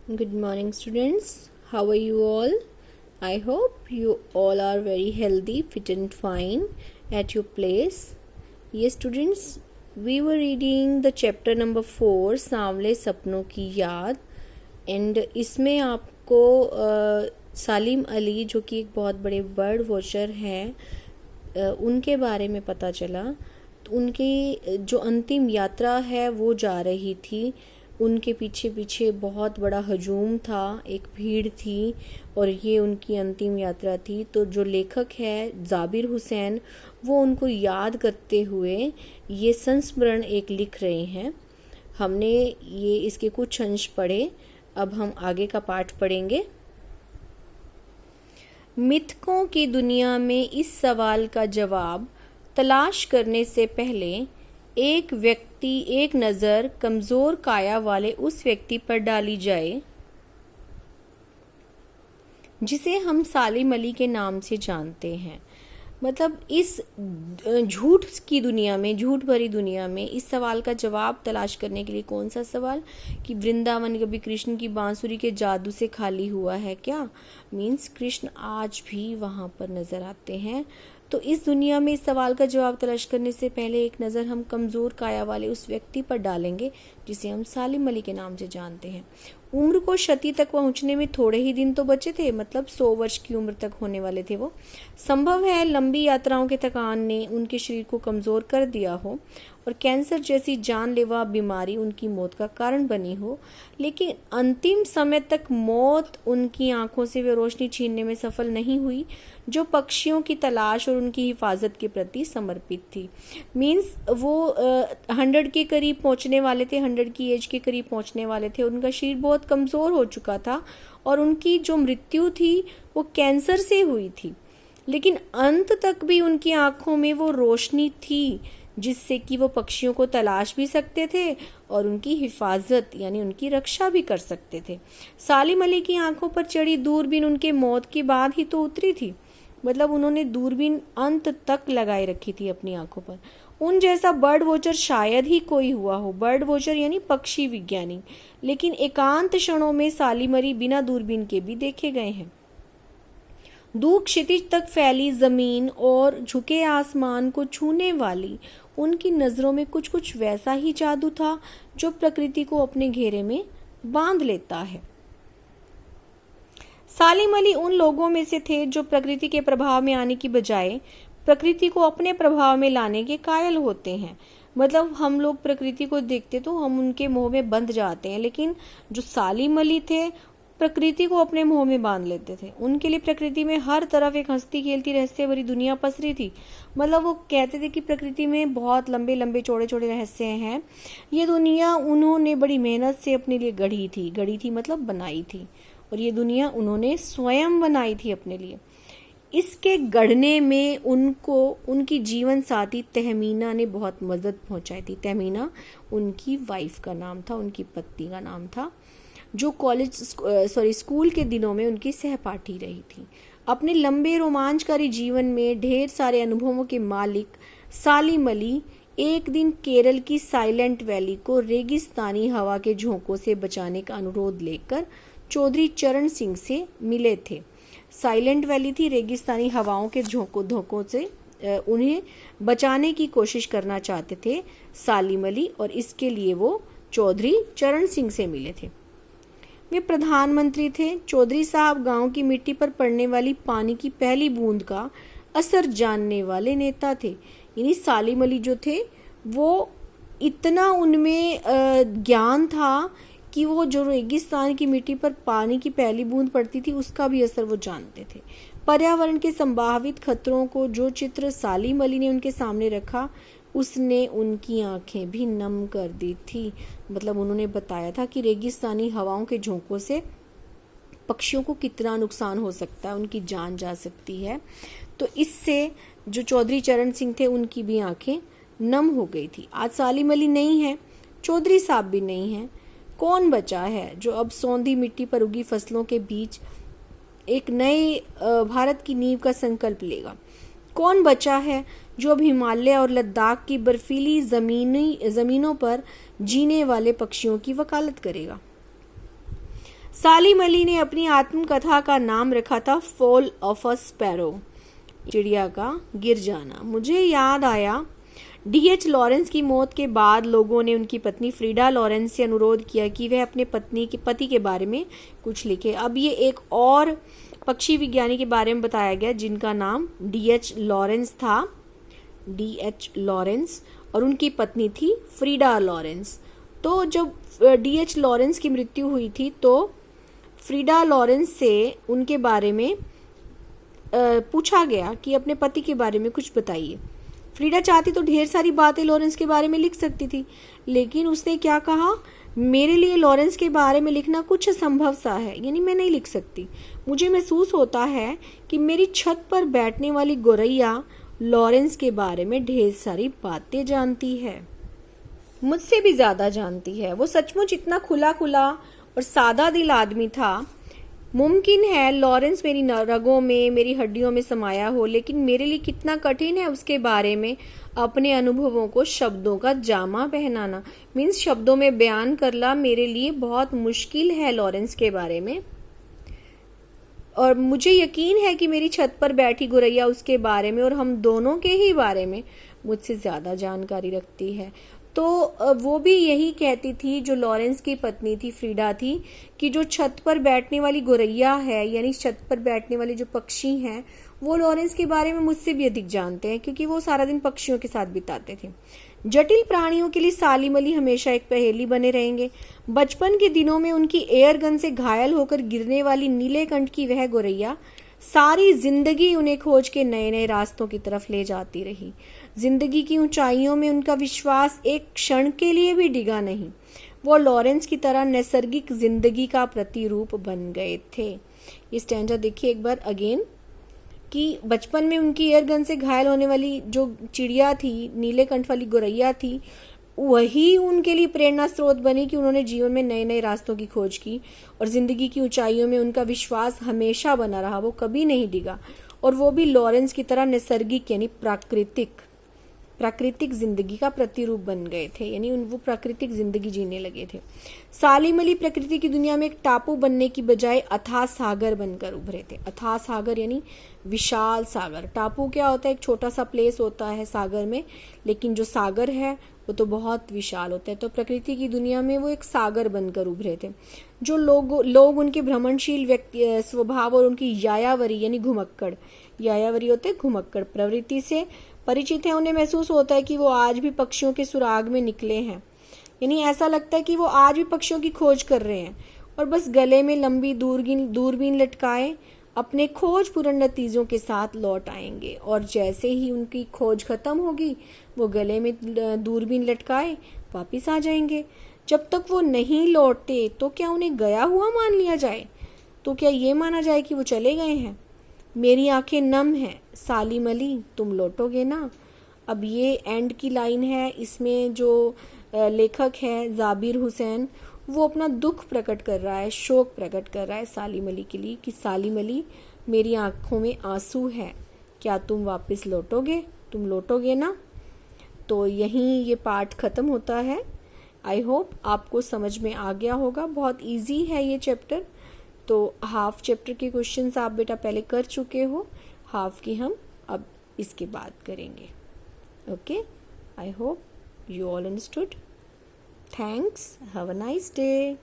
Good morning, students. How are you all? I hope you all are very healthy, fit, and fine at your place. Yes, students, we were reading the chapter number 4, सांवले सपनों की याद. And इसमें आपको सालिम अली, जो कि एक बहुत बड़े बर्ड वॉचर हैं, उनके बारे में पता चला. तो उनकी जो अंतिम यात्रा है वो जा रही थी. उनके पीछे पीछे बहुत बड़ा हजूम था, एक भीड़ थी, और ये उनकी अंतिम यात्रा थी. तो जो लेखक है जाबिर हुसैन, वो उनको याद करते हुए ये संस्मरण एक लिख रहे हैं. हमने ये इसके कुछ अंश पढ़े. अब हम आगे का पाठ पढ़ेंगे. मिथकों की दुनिया में इस सवाल का जवाब तलाश करने से पहले एक नज़र कमज़ोर काया वाले उस व्यक्ति पर डाली जाए जिसे हम सालिम अली के नाम से जानते हैं. मतलब इस झूठ की दुनिया में, झूठ भरी दुनिया में इस सवाल का जवाब तलाश करने के लिए. कौन सा सवाल? कि वृंदावन कभी कृष्ण की बांसुरी के जादू से खाली हुआ है क्या? मीन्स कृष्ण आज भी वहाँ पर नज़र आते हैं. तो इस दुनिया में इस सवाल का जवाब तलाश करने से पहले एक नज़र हम कमज़ोर काया वाले उस व्यक्ति पर डालेंगे जिसे हम सालिम अली के नाम से जानते हैं. उम्र को शती तक पहुंचने में थोड़े ही दिन तो बचे थे, मतलब 100 वर्ष की उम्र तक होने वाले थे वो. संभव है लंबी यात्राओं के थकान ने उनके शरीर को कमज़ोर कर दिया हो और कैंसर जैसी जानलेवा बीमारी उनकी मौत का कारण बनी हो, लेकिन अंतिम समय तक मौत उनकी आंखों से वे रोशनी छीनने में सफल नहीं हुई जो पक्षियों की तलाश और उनकी हिफाजत के प्रति समर्पित थी. मीन्स वो 100 के करीब पहुंचने वाले थे, 100 की एज के करीब पहुंचने वाले थे. उनका शरीर बहुत कमज़ोर हो चुका था और उनकी जो मृत्यु थी वो कैंसर से हुई थी, लेकिन अंत तक भी उनकी आंखों में वो रोशनी थी जिससे कि वो पक्षियों को तलाश भी सकते थे और उनकी हिफाजत यानी उनकी रक्षा भी कर सकते थे. सालिम अली की आंखों पर चढ़ी दूरबीन उनके मौत के बाद ही तो उतरी थी. मतलब उन्होंने दूरबीन अंत तक लगाए रखी थी अपनी आंखों पर. उन जैसा बर्ड वॉचर शायद ही कोई हुआ हो. बर्ड वॉचर यानी पक्षी विज्ञानी. लेकिन एकांत क्षणों में सालिम अली बिना दूरबीन के भी देखे गए हैं. दूर क्षितिज तक फैली जमीन और झुके आसमान को छूने वाली उनकी नजरों में कुछ कुछ वैसा ही जादू था जो प्रकृति को अपने घेरे में बांध लेता है. सालिम अली उन लोगों में से थे जो प्रकृति के प्रभाव में आने की बजाय प्रकृति को अपने प्रभाव में लाने के कायल होते हैं. मतलब हम लोग प्रकृति को देखते तो हम उनके मोह में बंध जाते हैं, लेकिन जो सालिम अली थे प्रकृति को अपने मोह में बांध लेते थे. उनके लिए प्रकृति में हर तरफ एक हंसती खेलती रहस्य भरी दुनिया पसरी थी. मतलब वो कहते थे कि प्रकृति में बहुत लंबे लंबे चौड़े चौड़े रहस्य हैं. ये दुनिया उन्होंने बड़ी मेहनत से अपने लिए गढ़ी थी मतलब बनाई थी. और ये दुनिया उन्होंने स्वयं बनाई थी अपने लिए. इसके गढ़ने में उनको उनकी जीवन साथी तहमीना ने बहुत मदद पहुंचाई थी. तहमीना उनकी वाइफ का नाम था, उनकी पत्नी का नाम था, जो स्कूल के दिनों में उनकी सहपाठी रही थी. अपने लंबे रोमांचकारी जीवन में ढेर सारे अनुभवों के मालिक सालिम अली एक दिन केरल की साइलेंट वैली को रेगिस्तानी हवा के झोंकों से बचाने का अनुरोध लेकर चौधरी चरण सिंह से मिले थे. साइलेंट वैली थी, रेगिस्तानी हवाओं के धोखों से उन्हें बचाने की कोशिश करना चाहते थे सालिम अली, और इसके लिए वो चौधरी चरण सिंह से मिले थे. वे प्रधानमंत्री थे. चौधरी साहब गांव की मिट्टी पर पड़ने वाली पानी की पहली बूंद का असर जानने वाले नेता थे. यानी सालिम अली जो थे वो इतना उनमें ज्ञान था कि वो जो रेगिस्तान की मिट्टी पर पानी की पहली बूंद पड़ती थी उसका भी असर वो जानते थे. पर्यावरण के संभावित खतरों को जो चित्र सालिम अली ने उनके सामने रखा उसने उनकी आंखें भी नम कर दी थी. मतलब उन्होंने बताया था कि रेगिस्तानी हवाओं के झोंकों से पक्षियों को कितना नुकसान हो सकता है, उनकी जान जा सकती है. तो इससे जो चौधरी चरण सिंह थे उनकी भी आंखें नम हो गई थी. आज सालिम अली नहीं है, चौधरी साहब भी नहीं है. कौन बचा है जो अब सौंधी मिट्टी पर उगी फसलों के बीच एक नए भारत की नींव का संकल्प लेगा? कौन बचा है जो अब हिमालय और लद्दाख की बर्फीली जमीनों पर जीने वाले पक्षियों की वकालत करेगा? सालिम अली ने अपनी आत्मकथा का नाम रखा था फॉल ऑफ अ स्पैरो, चिड़िया का गिर जाना। मुझे याद आया D.H. लॉरेंस की मौत के बाद लोगों ने उनकी पत्नी फ्रीडा लॉरेंस से अनुरोध किया कि वह अपने पति के बारे में कुछ लिखे। अब ये एक और पक्षी विज्ञानी के बारे में बताया गया जिनका नाम D.H. लॉरेंस था, D.H. लॉरेंस, और उनकी पत्नी थी फ्रीडा लॉरेंस। तो जब D.H. लॉरेंस की मृत्यु हुई थी तो फ्रीडा लॉरेंस से उनके बारे में पूछा गया कि अपने पति के बारे में कुछ बताइए। फ्रीडा चाहती तो ढेर सारी बातें लॉरेंस के बारे में लिख सकती थी, लेकिन उसने क्या कहा, मेरे लिए लॉरेंस के बारे में लिखना कुछ असंभव सा है, यानी मैं नहीं लिख सकती। मुझे महसूस होता है कि मेरी छत पर बैठने वाली गोरैया लॉरेंस के बारे में ढेर सारी बातें जानती है, मुझसे भी ज्यादा जानती है। वो सचमुच इतना खुला खुला और सादा दिल आदमी था। मुमकिन है लॉरेंस मेरी रगों में, मेरी हड्डियों में समाया हो, लेकिन मेरे लिए कितना कठिन है उसके बारे में अपने अनुभवों को शब्दों का जामा पहनाना, मीन्स शब्दों में बयान करना मेरे लिए बहुत मुश्किल है लॉरेंस के बारे में। और मुझे यकीन है कि मेरी छत पर बैठी गुरैया उसके बारे में और हम दोनों के ही बारे में मुझसे ज्यादा जानकारी रखती है। तो वो भी यही कहती थी, जो लॉरेंस की पत्नी थी फ्रीडा थी, कि जो छत पर बैठने वाली गोरैया है, यानी छत पर बैठने वाले जो पक्षी हैं, वो लॉरेंस के बारे में मुझसे भी अधिक जानते हैं, क्योंकि वो सारा दिन पक्षियों के साथ बिताते थे। जटिल प्राणियों के लिए सालिम अली हमेशा एक पहेली बने रहेंगे। बचपन के दिनों में उनकी एयर गन से घायल होकर गिरने वाली नीलेकंठ की वह गोरैया सारी जिंदगी उन्हें खोज के नए नए रास्तों की तरफ ले जाती रही। जिंदगी की ऊंचाइयों में उनका विश्वास एक क्षण के लिए भी डिगा नहीं। वो लॉरेंस की तरह नैसर्गिक जिंदगी का प्रतिरूप बन गए थे। ये स्टैंजा देखिए एक बार अगेन, कि बचपन में उनकी एयरगन से घायल होने वाली जो चिड़िया थी, नीलेकंठ वाली गोरैया थी, वही उनके लिए प्रेरणा स्रोत बनी कि उन्होंने जीवन में नए नए रास्तों की खोज की, और जिंदगी की ऊंचाइयों में उनका विश्वास हमेशा बना रहा, वो कभी नहीं डिगा। और वो भी लॉरेंस की तरह नैसर्गिक यानी प्राकृतिक जिंदगी का प्रतिरूप बन गए थे, यानी वो प्राकृतिक जिंदगी जीने लगे थे। सालिम अली प्रकृति की दुनिया में एक टापू बनने की बजाय अथाह सागर बनकर उभरे थे। अथाह सागर यानी विशाल सागर। टापू क्या होता है, एक छोटा सा प्लेस होता है सागर में, लेकिन जो सागर है वो तो बहुत विशाल होता है। तो प्रकृति की दुनिया में वो एक सागर बनकर उभरे थे। जो लोग उनके भ्रमणशील स्वभाव और उनकी यायावरी यानी घुमक्कड़, यायावरी होते घुमक्कड़ प्रवृत्ति से परिचित है, उन्हें महसूस होता है कि वो आज भी पक्षियों के सुराग में निकले हैं, यानी ऐसा लगता है कि वो आज भी पक्षियों की खोज कर रहे हैं और बस गले में लंबी दूरबीन लटकाए अपने खोज पूर्ण नतीजों के साथ लौट आएंगे। और जैसे ही उनकी खोज खत्म होगी वो गले में दूरबीन लटकाए वापिस आ जाएंगे। जब तक वो नहीं लौटते तो क्या उन्हें गया हुआ मान लिया जाए? तो क्या ये माना जाए कि वो चले गए हैं? मेरी आंखें नम हैं, सालिम अली तुम लौटोगे ना? अब ये एंड की लाइन है, इसमें जो लेखक है जाबिर हुसैन, वो अपना दुख प्रकट कर रहा है, शोक प्रकट कर रहा है सालिम अली के लिए, कि सालिम अली मेरी आंखों में आंसू है, क्या तुम वापस लौटोगे? तुम लौटोगे ना? तो यहीं ये पार्ट खत्म होता है। आई होप आपको समझ में आ गया होगा। बहुत इजी है ये चैप्टर। तो हाफ चैप्टर के क्वेश्चंस आप बेटा पहले कर चुके हो, हाफ की हम अब इसके बाद करेंगे। Okay, I hope you all understood. Thanks. Have a nice day.